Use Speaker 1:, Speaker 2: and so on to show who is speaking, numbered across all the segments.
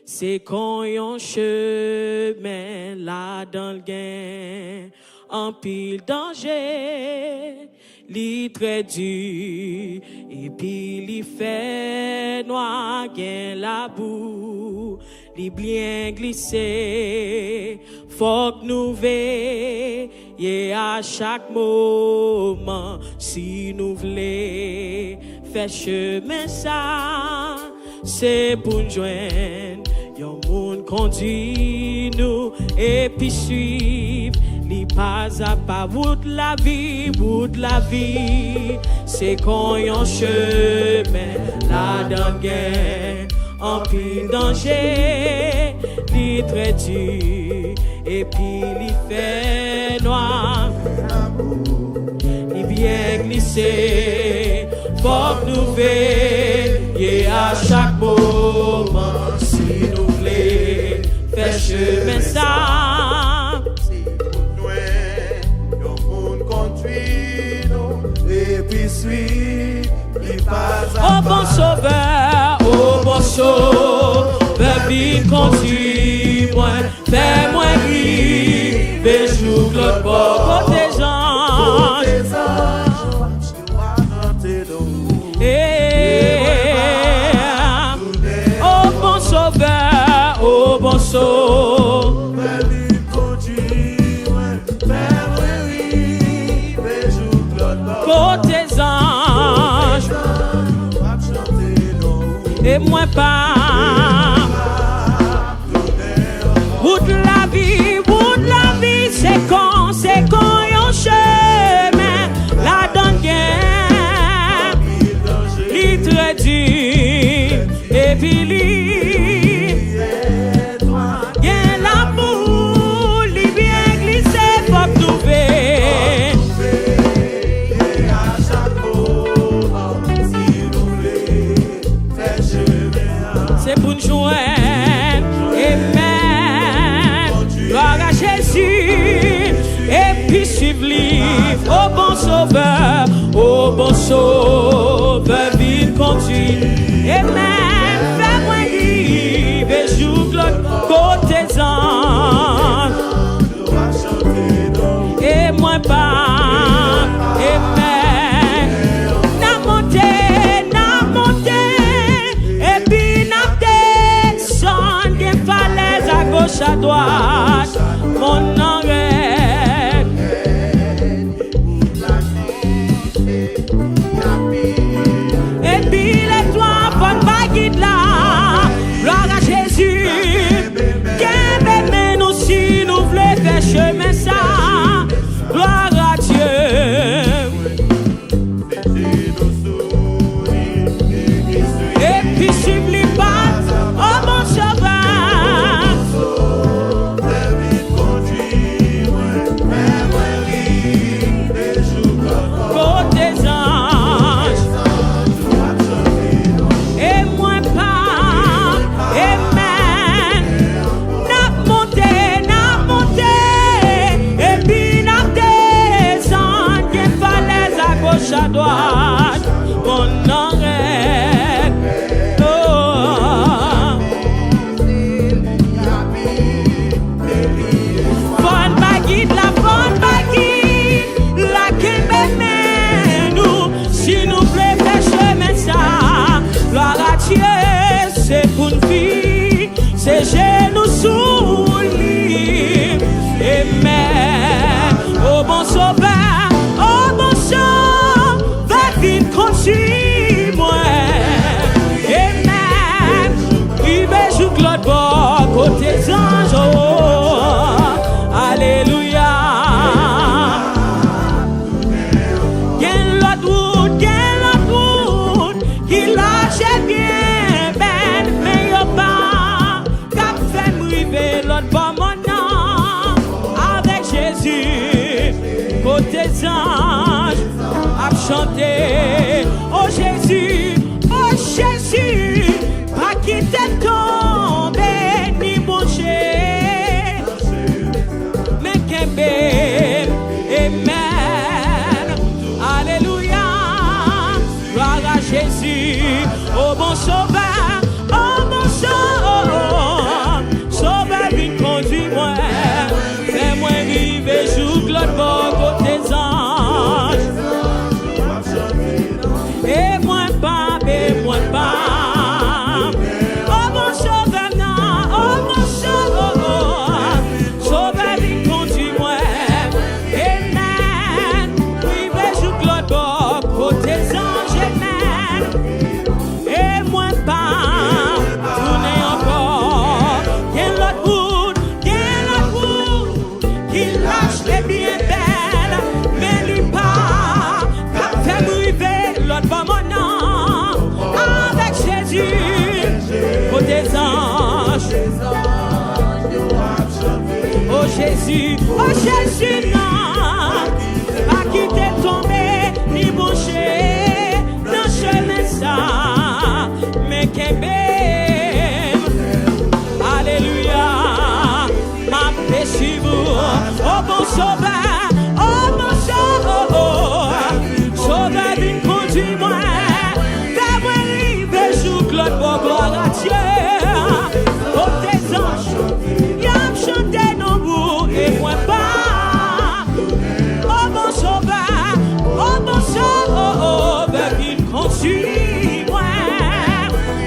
Speaker 1: c'est quand yon chemin là dans le gain, en pile danger, li très dur, et puis li fait noir, gain la boue, li bien glissé, faut que nous veillons à chaque moment, si nous voulons faire chemin ça, c'est pour nous joindre, yon monde conduit nous, et puis suivre, li pas à pas, bout de la vie, c'est qu'on yon chemin, là dans guerre, en pile danger, li très dur, et puis li fait noir, li bien glissé, faut que nous veillons à chaque moment, si nous voulons faire chemin ça.
Speaker 2: Et puis suis, il passe
Speaker 1: à oh bon sauveur, vite conduis-moi, fais-moi vivre, joue l'autre bord, tes anges, oh bon sauveur,
Speaker 2: vite conduis-moi, fais-moi vivre, joue l'autre bord.
Speaker 1: Tes anges, et moi pas. Bout de la vie, c'est quand yon chemin, la donne gain, li très dur, et puis li, gain la boule, li bien glissé, faut que nous veillons. C'est pour nous joindre, amen, gloire à Jésus, et puis suivre-lui, oh bon sauveur, vite conduit, amen, fais-moi vivre, et joue l'autre côté anges, et moi pas, amen, n'a monté, et puis n'a descendu, des falaises à gauche, à droite, mon arrête. Et puis les toits, bonne baguette là, gloire à Jésus, qu'un bébé nous si nous voulons faire chemin ça, gloire à Dieu. Et puis suivre les pattes, oh mon sauveur, côté anges, et moi pas, amen, n'a monté, et puis n'a descendu, des falaises à gauche, à droite, mon arrête, oh, bonne baguette, la qu'aime nous, si nous voulons faire chemin ça, gloire à Dieu, c'est pour une vie, c'est genoux sous lui, amen, oh bon sauveur, vite conduis-moi, amen, il va jouer l'autre bord, côté anges, oh, alléluia. Gain l'autre route, qui lâche bien, ben, mais y'a pas, qu'a fait m'river l'autre bord, mon nom, avec Jésus, côté anges, à chanter, oh Jésus, pas quitter tomber, ni bouger, mais qu'aimer, amen, alléluia, gloire à Jésus, oh bon sauveur, oh mon sauveur, oh mon sauveur, non, oh mon sauveur, sauveur, il conduit-moi. Amen. Oui, mais je gloire pour tes anges, amen. Et moi pas, tourner encore. Quel autre route, qui lâche les bien belles, mais lui pas, qu'a fait m'arriver l'autre pas mon nom. Avec Jésus, pour tes anges. Oh Jésus, non, pas qui t'est tombé, ni bouché, dans chemin ça, mais qu'est alléluia, ma péché vous, oh mon sauveur, sauveur, viens conduis-moi, fais-moi arriver sous Claude pour gloire à Dieu, oh tes anges, y'a me chanter nos bouts et moi pas, oh mon sauveur, viens conduis-moi,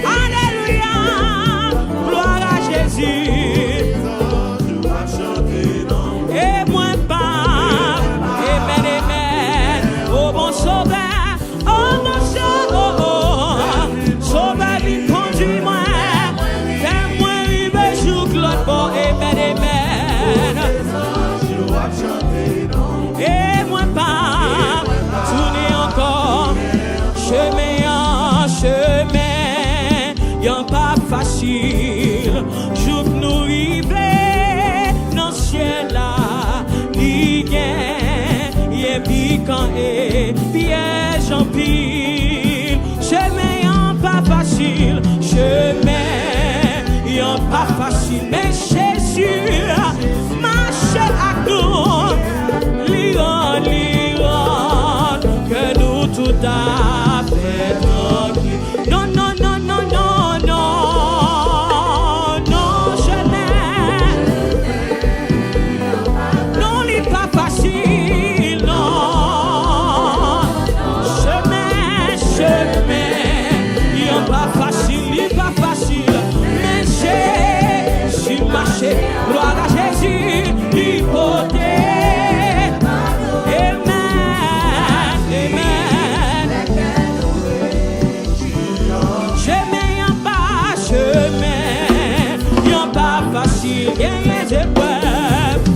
Speaker 1: alléluia, gloire à Jésus. Et moi pas, amen, amen, oh mon sauveur, sauveur, viens conduis-moi, fais-moi arriver sous Claude, bon, amen, amen. Et moi pas, tourner encore, chemin en chemin, y'en pas facile, jour que nous river dans le ciel là, li gen, y'a piquant et piège en pile, chemin y'en pas facile, chemin y'en pas facile, mais Jésus marche à nous, l'Iran, que nous tout à fait tranquille. Non, non, non, non, non, non, non, chemin. Non, il n'est pas facile, non. Chemin, il n'est pas facile, il n'est pas facile. Mais Jésus marché, gloire à Jésus, l'hypothèse. Facile, bien les épreuves,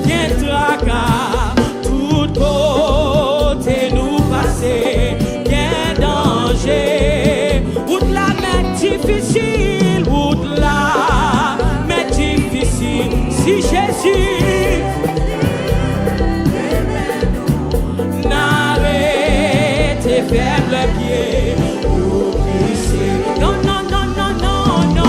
Speaker 1: bien tracas, tout côté nous passer, bien danger, route la mais difficile, route la mais difficile, si Jésus n'arrête tes faibles pieds, nous glisser, non, non, non, non, non, non.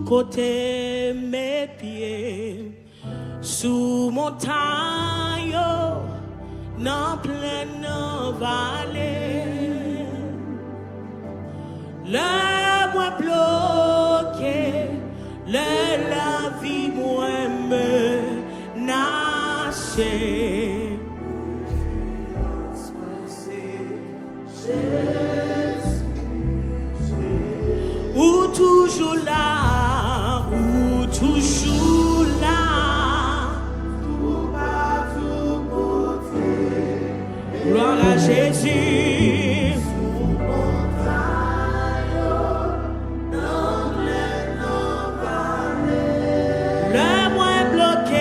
Speaker 1: côté mes pieds, sous montagne, dans pleine vallée. Le moi bloqué, la vie moi menacée. Ou toujours là, ou toujours là. Gloire à Jésus.